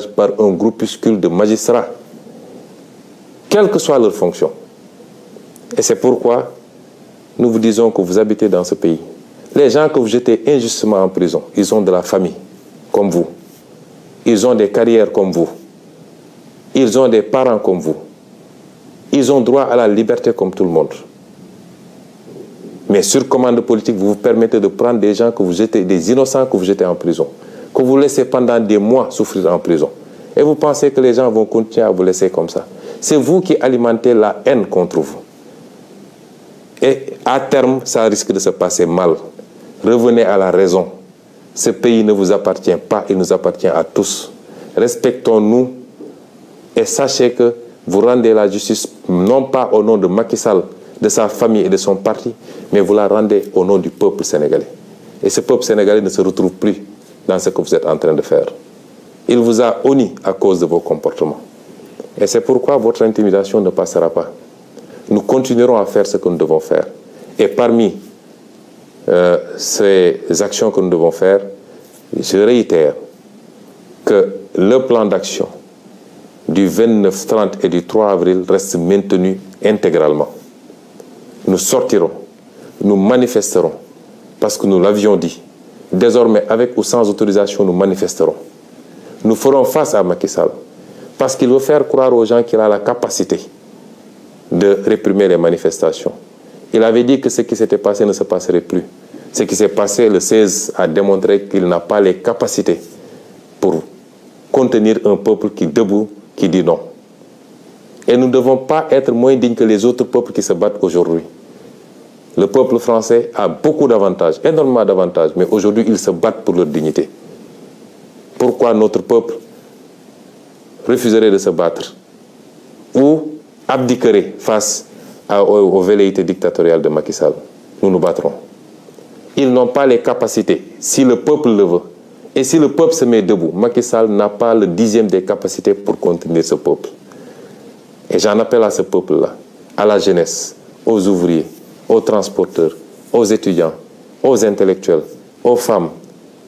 par un groupuscule de magistrats, quelle que soit leur fonction. Et c'est pourquoi nous vous disons que vous habitez dans ce pays. Les gens que vous jetez injustement en prison, ils ont de la famille, comme vous. Ils ont des carrières comme vous. Ils ont des parents comme vous. Ils ont droit à la liberté comme tout le monde. Mais sur commande politique, vous vous permettez de prendre des gens que vous jetez, des innocents que vous jetez en prison, que vous laissez pendant des mois souffrir en prison. Et vous pensez que les gens vont continuer à vous laisser comme ça. C'est vous qui alimentez la haine contre vous. Et à terme, ça risque de se passer mal. Revenez à la raison. Ce pays ne vous appartient pas, il nous appartient à tous. Respectons-nous et sachez que vous rendez la justice non pas au nom de Macky Sall, de sa famille et de son parti, mais vous la rendez au nom du peuple sénégalais. Et ce peuple sénégalais ne se retrouve plus dans ce que vous êtes en train de faire. Il vous a honni à cause de vos comportements. Et c'est pourquoi votre intimidation ne passera pas. Nous continuerons à faire ce que nous devons faire. Et parmi ces actions que nous devons faire, je réitère que le plan d'action du 29, 30 et du 3 avril reste maintenu intégralement. Nous sortirons, nous manifesterons, parce que nous l'avions dit. Désormais, avec ou sans autorisation, nous manifesterons. Nous ferons face à Macky Sall, parce qu'il veut faire croire aux gens qu'il a la capacité de réprimer les manifestations. Il avait dit que ce qui s'était passé ne se passerait plus. Ce qui s'est passé le 16 a démontré qu'il n'a pas les capacités pour contenir un peuple qui est debout, qui dit non. Et nous ne devons pas être moins dignes que les autres peuples qui se battent aujourd'hui. Le peuple français a beaucoup d'avantages, énormément d'avantages, mais aujourd'hui, ils se battent pour leur dignité. Pourquoi notre peuple refuserait de se battre ou abdiquerait face aux velléités dictatoriales de Macky Sall? Nous nous battrons. Ils n'ont pas les capacités, si le peuple le veut. Et si le peuple se met debout, Macky Sall n'a pas le 10e des capacités pour contenir ce peuple. Et j'en appelle à ce peuple-là, à la jeunesse, aux ouvriers, aux transporteurs, aux étudiants, aux intellectuels, aux femmes,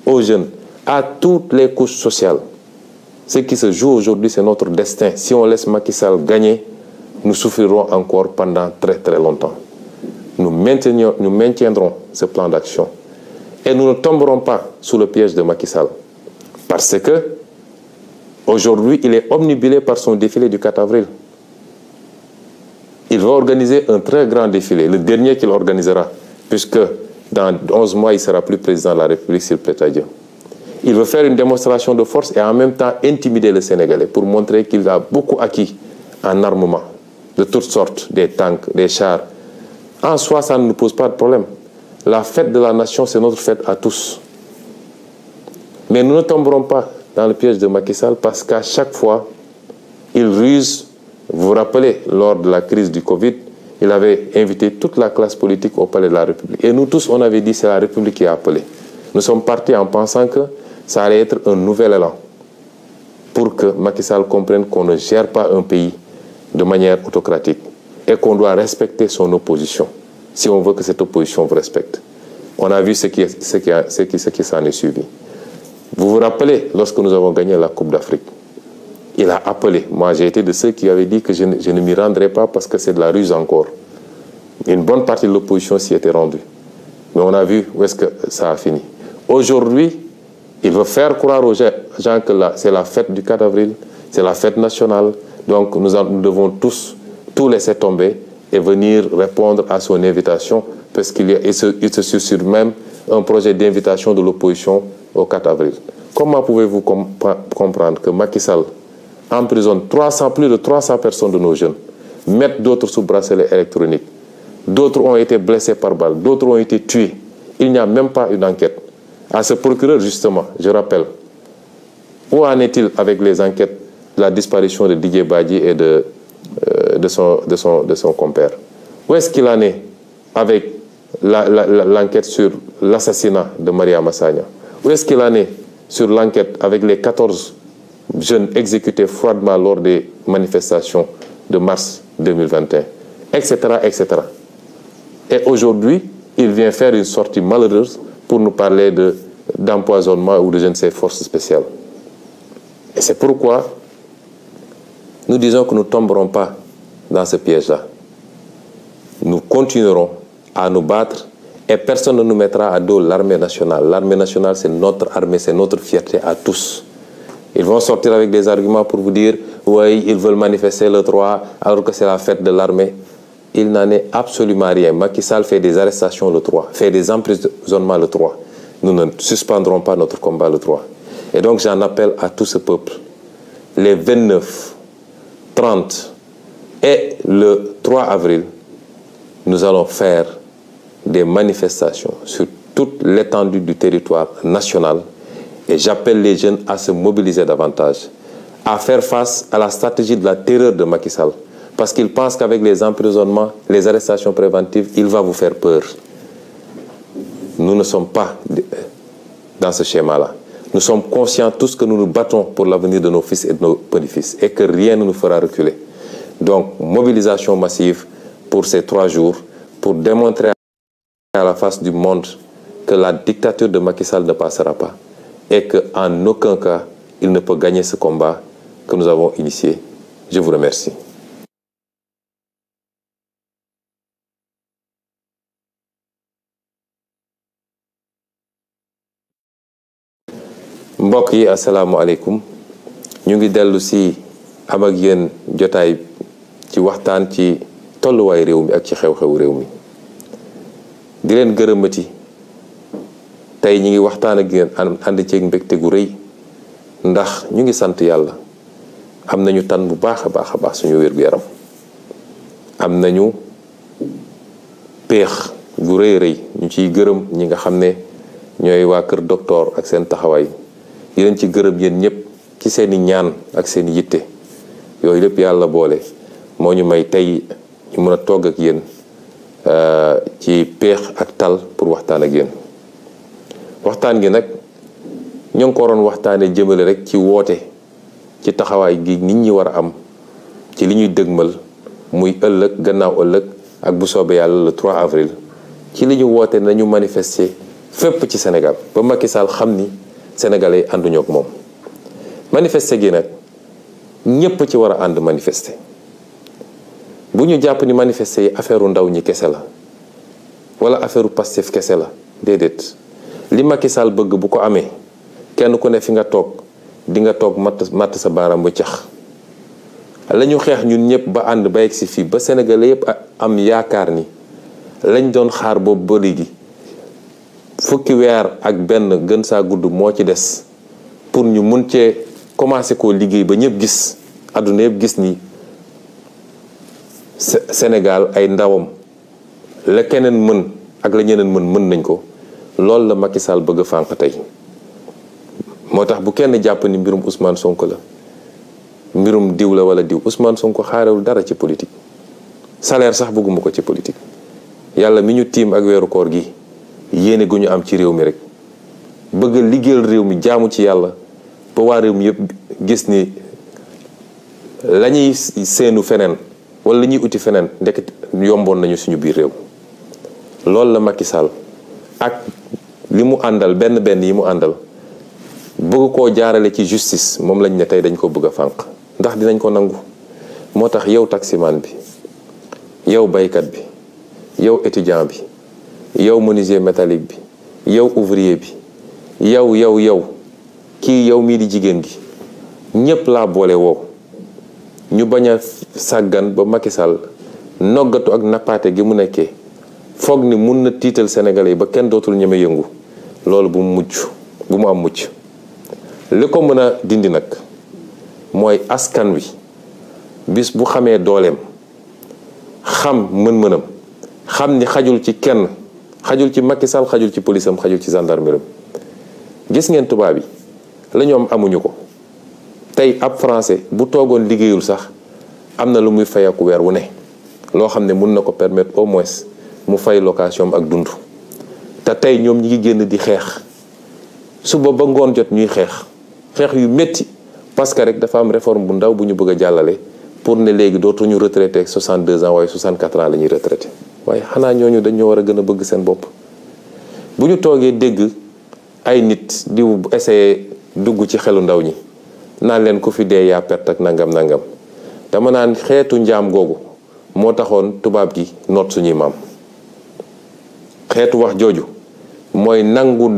aux jeunes, à toutes les couches sociales. Ce qui se joue aujourd'hui, c'est notre destin. Si on laisse Macky Sall gagner, nous souffrirons encore pendant très très longtemps. Nous maintiendrons ce plan d'action. Et nous ne tomberons pas sous le piège de Macky Sall. Parce que, aujourd'hui, il est omnibulé par son défilé du 4 avril. Il va organiser un très grand défilé, le dernier qu'il organisera, puisque dans 11 mois, il ne sera plus président de la République, s'il plaît à Dieu. Il veut faire une démonstration de force et en même temps intimider le Sénégalais pour montrer qu'il a beaucoup acquis en armement, de toutes sortes, des tanks, des chars. En soi, ça ne nous pose pas de problème. La fête de la nation, c'est notre fête à tous. Mais nous ne tomberons pas dans le piège de Macky Sall parce qu'à chaque fois, il ruse. Vous vous rappelez, lors de la crise du Covid, il avait invité toute la classe politique au palais de la République. Et nous tous, on avait dit que c'est la République qui a appelé. Nous sommes partis en pensant que ça allait être un nouvel élan pour que Macky Sall comprenne qu'on ne gère pas un pays de manière autocratique et qu'on doit respecter son opposition si on veut que cette opposition vous respecte. On a vu ce qui s'en est suivi. Vous vous rappelez, lorsque nous avons gagné la Coupe d'Afrique, il a appelé. Moi, j'ai été de ceux qui avaient dit que je ne m'y rendrai pas parce que c'est de la ruse encore. Une bonne partie de l'opposition s'y était rendue. Mais on a vu où est-ce que ça a fini. Aujourd'hui, il veut faire croire aux gens que c'est la fête du 4 avril, c'est la fête nationale. Donc, nous devons tous tout laisser tomber et venir répondre à son invitation parce qu'il se susurre même un projet d'invitation de l'opposition au 4 avril. Comment pouvez-vous comprendre que Macky Sall emprisonne plus de 300 personnes de nos jeunes, mettent d'autres sous bracelet électronique, d'autres ont été blessés par balle, d'autres ont été tués. Il n'y a même pas une enquête. À ce procureur, justement, je rappelle, où en est-il avec les enquêtes de la disparition de Didier Badji et de son compère? Où est-ce qu'il en est avec l'enquête sur l'assassinat de Maria Massagna? Où est-ce qu'il en est sur l'enquête avec les 14 jeunes exécutés froidement lors des manifestations de mars 2021, etc., etc. Et aujourd'hui, il vient faire une sortie malheureuse pour nous parler d'empoisonnement ou de je ne sais force spéciale. Et c'est pourquoi nous disons que nous ne tomberons pas dans ce piège-là. Nous continuerons à nous battre et personne ne nous mettra à dos l'armée nationale. L'armée nationale, c'est notre armée, c'est notre fierté à tous. Ils vont sortir avec des arguments pour vous dire « oui, ils veulent manifester le 3 alors que c'est la fête de l'armée ». Il n'en est absolument rien. Macky Sall fait des arrestations le 3, fait des emprisonnements le 3. Nous ne suspendrons pas notre combat le 3. Et donc j'en appelle à tout ce peuple. Les 29, 30 et le 3 avril, nous allons faire des manifestations sur toute l'étendue du territoire national. Et j'appelle les jeunes à se mobiliser davantage, à faire face à la stratégie de la terreur de Macky Sall. Parce qu'il pense qu'avec les emprisonnements, les arrestations préventives, il va vous faire peur. Nous ne sommes pas dans ce schéma-là. Nous sommes conscients tous que nous nous battons pour l'avenir de nos fils et de nos petits-fils et que rien ne nous fera reculer. Donc, mobilisation massive pour ces 3 jours pour démontrer à la face du monde que la dictature de Macky Sall ne passera pas et qu'en aucun cas, il ne peut gagner ce combat que nous avons initié. Je vous remercie. mbokk yi asalaamualeykum ñu ngi dellu si am ak yéen jotaay ci waxtaan ci tolluwaay réew mi ak ci xew-xewu réew mi di leen gërëmati tey ñi ngi waxtaan ak yéen ànd ceeg mbégte gu rëy ndax ñu ngi sant yàlla am nañu tan bu baax a baax suñu wér-gu-yaram am nañu péex gu rëy ñu ciy gërëm ñi nga xam ne ñooy waa kër docteur ak seen taxawaay di leen ci gërëm yéen ñëpp ci seeni ñaan ak seeni yitte yooyu lépp yàlla boole moo ñu may tey ñu mën a togg ak yéen ci péex ak tal pour waxtaan ak yéen waxtaan gi nag ñoo ngi ko waroon waxtaane jëmale rek ci woote ci taxawaay gi nit ñi war a am ci li ñuy dëgmal muy ëllëg gannaaw ëllëg ak bu soobee yàlla le 3 avril ci li ñu woote nañu manifester fépp ci Sénégal ba Macky Sall xam ni Sénégalais yi ànduñoo ak moom manifester gi nag ñépp ci war a ànd manifester bu ñu jàpp ni manifester yi affaire ndaw ñi kese la wala affaire Pastef kese la déedéet li Macky Sall bëgg bu ko amee kenn ku ne fi nga toog di nga toog matt sa baaraam ba cax la ñu xeex ñun ñëpp ba ànd ba egsi fii ba Sénégalais yëpp am yaakaar ni lañ doon xaar boobu ba léegi fukki weer ak benn gën saa gudd moo ci des pour ñu mun cee commencé koo liggéey ba ñëpp gis àdduna yëpp gis ni Sénégal ay ndawam la keneen mën ak la ñeneen mën nañ ko loolu la Macky Sall bëgg a fànq tey moo tax bu kenn jàpp ni mbirum Ousmane Sonko la mbirum diw la wala diw Ousmane Sonko xaarewul dara ci politique salaire sax bëgguma ko ci politique yàlla mi ñu tiim ak weeru koor gi yéene gu ñu am ci réew mi rek bëgg liggéeyal réew mi jaamu ci yàlla ba waa réew mi yëpp gis ni la ñuy seenu feneen wala la ñuy uti feneen ndekk yomboon nañu suñu biir réew loolu la Macky Sall ak li mu àndal benn yi mu àndal bëgg koo jaarale ci justice moom lañ ne tey dañ ko bëgg a fànq ndax dinañ ko nangu moo tax yow taximan bi yow baykat bi yow étudiant bi yow menuisier métallique bi yow ouvrier bi yow kii yow mii di jigéen gi ñépp laa boole woo ñu bañ a sàggan ba Macky Sall noggatu ak nappaate gi mu nekkee foog ni mun na tiital Sénégalais yi ba kenn dootul ñeme yëngu loolu bu mu am mucc li ko mën a dindi nag mooy askan wi bis bu xamee dooleem xam mën-mënam xam ni xajul ci kenn xajul ci Macky Sall xajul ci police xajul ci gendarmerie gis ngeen tubaab yi la ñoom amuñu ko tey ab français bu toogoon liggéeyul sax am na lu muy fayeeku weer wu ne loo xam ne mun na ko permettre au moins mu fay location ak dund te tey ñoom ñi ngi génn di xeex suba ba ngoon jot ñuy xeex yu métti parce que rek dafa am réforme bu ndaw bu ñu bëgg a jàllale pour ne léegi dootuñu retraité ak 62 ans waaye 64 ans la ñuy retraité waaye xanaa ñooñu dañoo war a gën a bëgg seen bopp bu ñu toogee dégg ay nit di essayer dugg ci xelu ndaw ñi naan leen ku fi dee yaa perte ak nangam nangam dama naan xeetu njaam googu moo taxoon tubaab gi noot suñuy maam xeetu wax jooju mooy nangu